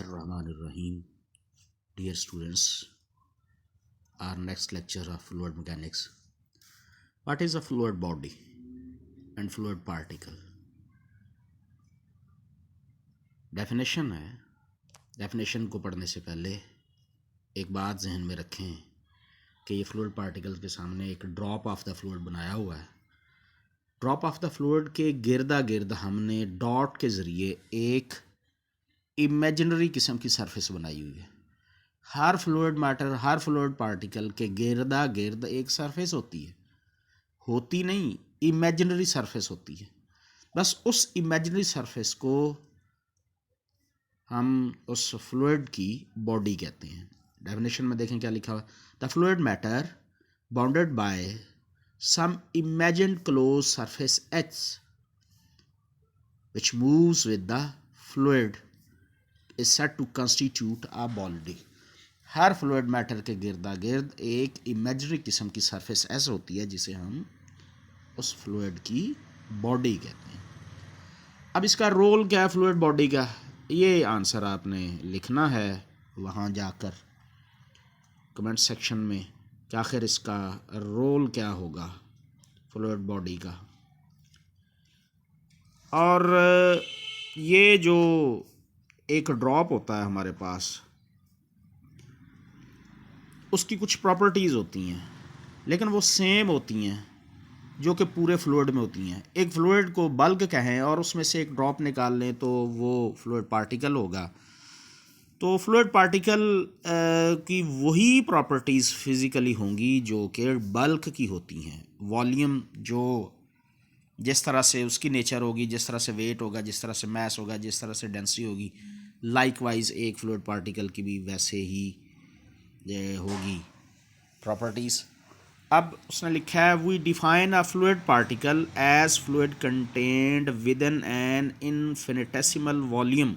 Rahim. Dear students, our next lecture of fluid mechanics. What is a fluid body and fluid particle? Definition है। Definition को पढ़ने से पहले एक बात जहन में रखें कि ये फ्लूइड पार्टिकल के सामने एक ड्रॉप ऑफ द फ्लूइड बनाया हुआ है। ड्रॉप ऑफ द फ्लूइड के गिरदा गिर्द हमने डॉट के ज़रिए एक इमेजिनरी किस्म की सरफेस बनाई हुई है। हर फ्लूइड मैटर, हर फ्लूइड पार्टिकल के गिरदा गिर्द एक सरफेस होती नहीं, इमेजिनरी सरफेस होती है। बस उस इमेजिनरी सरफेस को हम उस फ्लूइड की बॉडी कहते हैं। डेफिनेशन में देखें क्या लिखा हुआ है। The fluid matter bounded by some imagined closed surface H which moves with the fluid is said to constitute a body. हर फ्लूइड मैटर के गिरदा गिर्द एक इमेजिनरी किस्म की सरफेस ऐसे होती है जिसे हम उस फ्लूइड की बॉडी कहते हैं। अब इसका रोल क्या है फ्लूइड बॉडी का, ये आंसर आपने लिखना है वहाँ जाकर कमेंट सेक्शन में कि आखिर इसका रोल क्या होगा फ्लूइड बॉडी का। और ये जो एक ड्रॉप होता है हमारे पास, उसकी कुछ प्रॉपर्टीज़ होती हैं लेकिन वो सेम होती हैं जो कि पूरे फ्लूइड में होती हैं। एक फ्लूइड को बल्क कहें और उसमें से एक ड्रॉप निकाल लें तो वो फ्लूइड पार्टिकल होगा। तो फ्लूइड पार्टिकल की वही प्रॉपर्टीज़ फिज़िकली होंगी जो कि बल्क की होती हैं। वॉल्यूम जो जिस तरह से उसकी नेचर होगी, जिस तरह से वेट होगा, जिस तरह से मैस होगा, जिस तरह से डेंसिटी होगी, लाइकवाइज एक फ्लूइड पार्टिकल की भी वैसे ही होगी प्रॉपर्टीज़। अब उसने लिखा है we define a fluid particle as fluid contained within an infinitesimal volume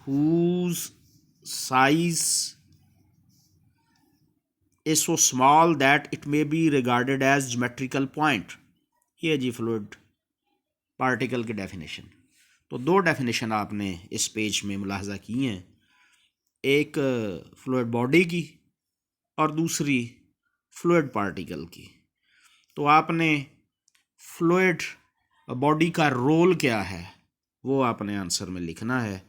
whose size is so small that it may be regarded as geometrical point। ये जी फ्लूइड पार्टिकल की डेफिनेशन। तो दो डेफिनेशन आपने इस पेज में मुलाहजा की हैं, एक फ्लूइड बॉडी की और दूसरी फ्लूइड पार्टिकल की। तो आपने फ्लूइड बॉडी का रोल क्या है वो आपने आंसर में लिखना है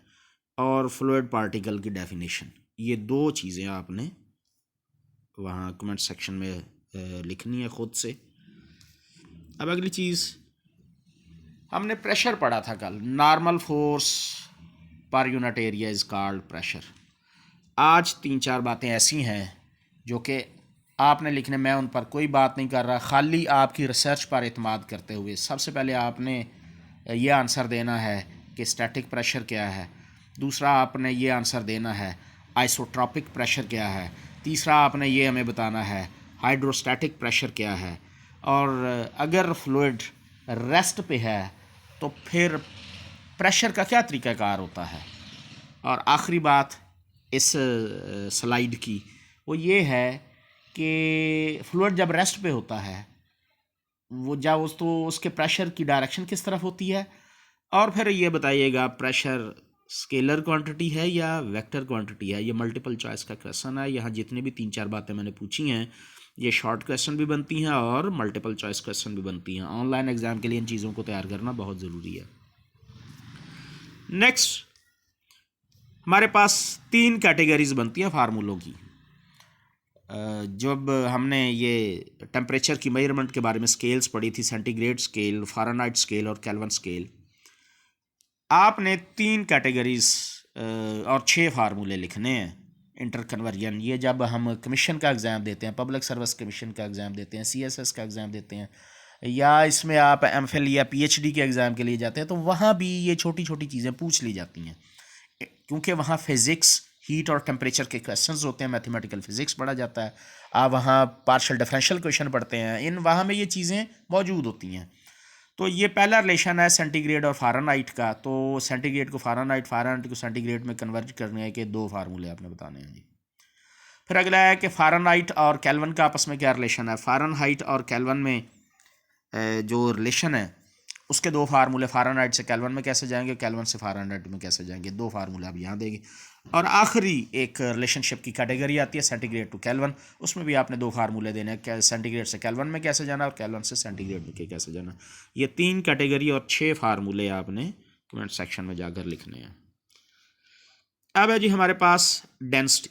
और फ्लूइड पार्टिकल की डेफिनेशन, ये दो चीज़ें आपने वहाँ कमेंट सेक्शन में लिखनी है ख़ुद से। अब अगली चीज़, हमने प्रेशर पढ़ा था कल। Normal force per unit area is called pressure. आज तीन चार बातें ऐसी हैं जो कि आपने लिखने, मैं उन पर कोई बात नहीं कर रहा, खाली आपकी रिसर्च पर एतमाद करते हुए सबसे पहले आपने ये आंसर देना है कि स्टैटिक प्रेशर क्या है। दूसरा आपने ये आंसर देना है आइसोट्रॉपिक प्रेशर क्या है। तीसरा आपने ये हमें बताना है हाइड्रोस्टैटिक प्रेशर क्या है। और अगर फ्लूइड रेस्ट पे है तो फिर प्रेशर का क्या तरीक़ाकार होता है। और आखिरी बात इस स्लाइड की वो ये है कि फ्लूइड जब रेस्ट पे होता है वो जब उसके प्रेशर की डायरेक्शन किस तरफ होती है। और फिर ये बताइएगा प्रेशर स्केलर क्वांटिटी है या वेक्टर क्वांटिटी है। ये मल्टीपल चॉइस का क्वेश्चन है। यहाँ जितनी भी तीन चार बातें मैंने पूछी हैं ये शॉर्ट क्वेश्चन भी बनती हैं और मल्टीपल चॉइस क्वेश्चन भी बनती हैं। ऑनलाइन एग्ज़ाम के लिए इन चीज़ों को तैयार करना बहुत ज़रूरी है। नेक्स्ट, हमारे पास तीन कैटेगरीज बनती हैं फार्मूलों की। जब हमने ये टेम्परेचर की मेजरमेंट के बारे में स्केल्स पढ़ी थी, सेंटीग्रेड स्केल, फ़ारेनहाइट स्केल और केल्विन स्केल, आपने तीन कैटेगरीज और 6 फार्मूले लिखने हैं। इंटर कन्वर्जन, ये जब हम कमीशन का एग्ज़ाम देते हैं, पब्लिक सर्विस कमीशन का एग्ज़ाम देते हैं, CSS का एग्ज़ाम देते हैं, या इसमें आप MPhil या PhD के एग्ज़ाम के लिए जाते हैं तो वहाँ भी ये छोटी छोटी चीज़ें पूछ ली जाती हैं क्योंकि वहाँ फिज़िक्स, हीट और टेम्परेचर के क्वेश्चंस होते हैं, मैथमेटिकल फिज़िक्स पढ़ा जाता है। आप वहाँ पार्शियल डिफरेंशियल क्वेश्चन पढ़ते हैं, इन वहाँ में ये चीज़ें मौजूद होती हैं। तो ये पहला रिलेशन है सेंटीग्रेड और फ़ारेनहाइट का। तो सेंटीग्रेड को फ़ारेनहाइट, फ़ारेनहाइट को सेंटीग्रेड में कन्वर्ट करने के दो फार्मूले आपने बताने हैं जी। फिर अगला है कि फ़ारेनहाइट और केल्विन का आपस में क्या रिलेशन है। फ़ारेनहाइट और केल्विन में जो रिलेशन है उसके दो फार्मूले, फ़ारेनहाइट से केल्विन में कैसे जाएंगे, केल्विन से फ़ारेनहाइट में कैसे जाएंगे, दो फार्मूले आप यहाँ देंगे और आखिरी एक रिलेशनशिप की कैटेगरी आती है सेंटीग्रेड टू केल्विन। उसमें भी आपने दो फार्मूले देने हैं, सेंटीग्रेड से केल्विन में कैसे जाना और केल्विन से सेंटीग्रेड में कैसे जाना। ये 3 कैटेगरी और 6 फार्मूले आपने कमेंट सेक्शन में जाकर लिखने हैं। अब है जी हमारे पास डेंसिटी,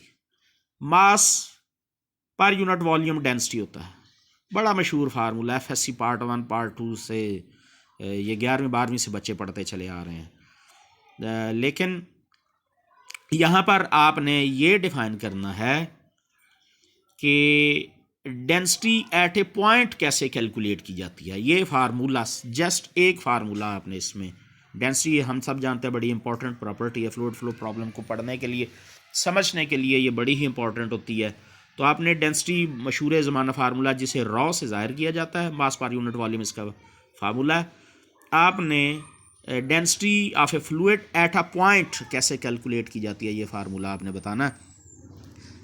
मास पर यूनिट वॉल्यूम डेंसिटी होता है, बड़ा मशहूर फार्मूला, FSC पार्ट 1 पार्ट 2 से ये 11वीं 12वीं से बच्चे पढ़ते चले आ रहे हैं। लेकिन यहाँ पर आपने ये डिफाइन करना है कि डेंसिटी एट ए पॉइंट कैसे कैलकुलेट की जाती है। ये फार्मूला, जस्ट एक फार्मूला आपने इसमें, डेंसिटी हम सब जानते हैं बड़ी इंपॉर्टेंट प्रॉपर्टी है, फ्लूइड फ्लो प्रॉब्लम को पढ़ने के लिए, समझने के लिए ये बड़ी ही इंपॉर्टेंट होती है। तो आपने डेंसिटी मशहूर ज़माना फार्मूला जिसे रॉ से ज़ाहिर किया जाता है, मास पर यूनिट वॉल्यूम इसका फार्मूला है। आपने density of A fluid at a point कैसे कैलकुलेट की जाती है, ये फार्मूला आपने बताना है।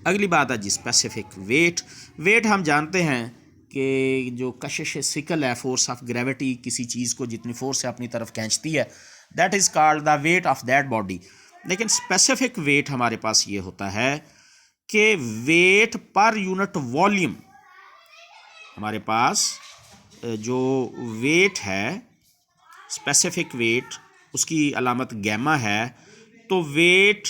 अगली बात है जी स्पेसिफिक वेट। वेट हम जानते हैं कि जो कशिश सिकल है, फोर्स ऑफ ग्रेविटी, किसी चीज़ को जितनी फोर्स से अपनी तरफ खींचती है, that is called the weight of that body. लेकिन स्पेसिफिक वेट हमारे पास ये होता है कि वेट पर यूनिट वॉल्यूम, हमारे पास जो वेट है स्पेसिफिक वेट, उसकी अलामत गैमा है, तो वेट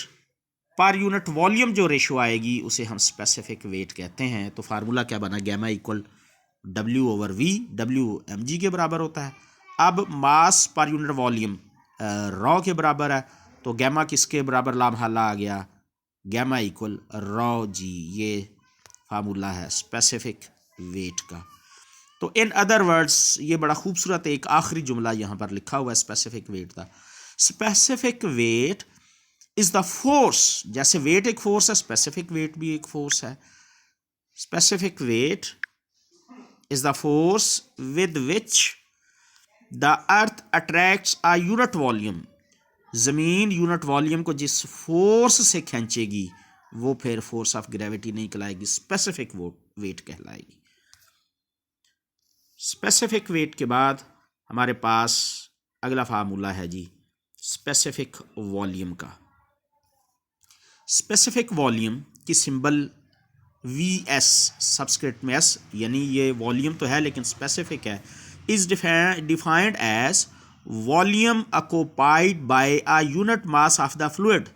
पर यूनिट वॉल्यूम जो रेशो आएगी उसे हम स्पेसिफिक वेट कहते हैं। तो फार्मूला क्या बना, gamma equal W/V, W mg के बराबर होता है। अब मास पर यूनिट वॉल्यूम रॉ के बराबर है, तो गैमा किसके बराबर लामहला आ गया, गैमा इक्वल रॉ जी। ये फार्मूला है स्पेसिफिक वेट का। तो इन अदर वर्ड्स, ये बड़ा खूबसूरत एक आखिरी जुमला यहाँ पर लिखा हुआ है स्पेसिफिक वेट का। Specific weight is the force, जैसे वेट एक फोर्स है, स्पेसिफिक वेट भी एक फोर्स है। Specific weight is the force with which the earth attracts a unit volume. जमीन यूनिट वॉल्यूम को जिस फोर्स से खींचेगी वो फिर फोर्स ऑफ ग्रेविटी नहीं कहलाएगी, स्पेसिफिक वेट कहलाएगी। स्पेसिफिक वेट के बाद हमारे पास अगला फार्मूला है जी स्पेसिफिक वॉल्यूम का। स्पेसिफिक वॉल्यूम की सिंबल VS, सबस्क्रिप्ट में S, यानी ये वॉल्यूम तो है लेकिन स्पेसिफिक है, is defined as volume occupied by a unit mass of the fluid.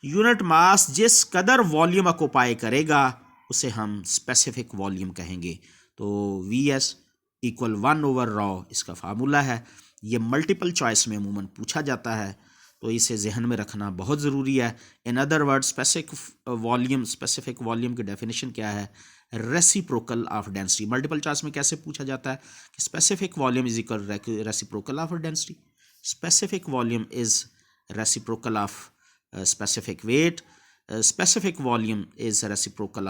Unit mass जिस कदर वॉल्यूम ऑक्यूपाई करेगा उसे हम स्पेसिफिक वॉल्यूम कहेंगे। तो VS इक्वल 1/ρ इसका फार्मूला है। ये मल्टीपल चॉइस में अमूमन पूछा जाता है, तो इसे जहन में रखना बहुत ज़रूरी है। In other word specific volume की डेफिनेशन क्या है, reciprocal of density. Multiple choice में कैसे पूछा जाता है कि specific volume is equal reciprocal of density. Specific volume is reciprocal of specific weight. Specific volume is reciprocal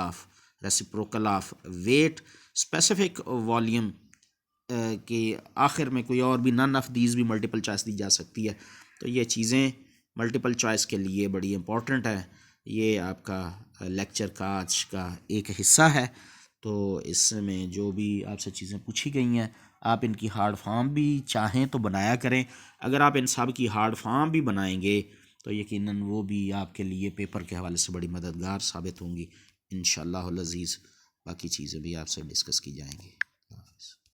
of weight. Specific volume के आखिर में कोई और भी नन ऑफ दीज भी मल्टीपल चॉइस दी जा सकती है। तो ये चीज़ें मल्टीपल चॉइस के लिए बड़ी इंपॉर्टेंट है। ये आपका लेक्चर का आज का एक हिस्सा है। तो इसमें जो भी आपसे चीज़ें पूछी गई हैं, आप इनकी हार्ड फॉर्म भी चाहें तो बनाया करें। अगर आप इन सब की हार्ड फॉर्म भी बनाएंगे तो यकीनन वो भी आपके लिए पेपर के हवाले से बड़ी मददगार साबित होंगी इंशाअल्लाह अज़ीज़। बाकी चीज़ें भी आपसे डिस्कस की जाएंगी।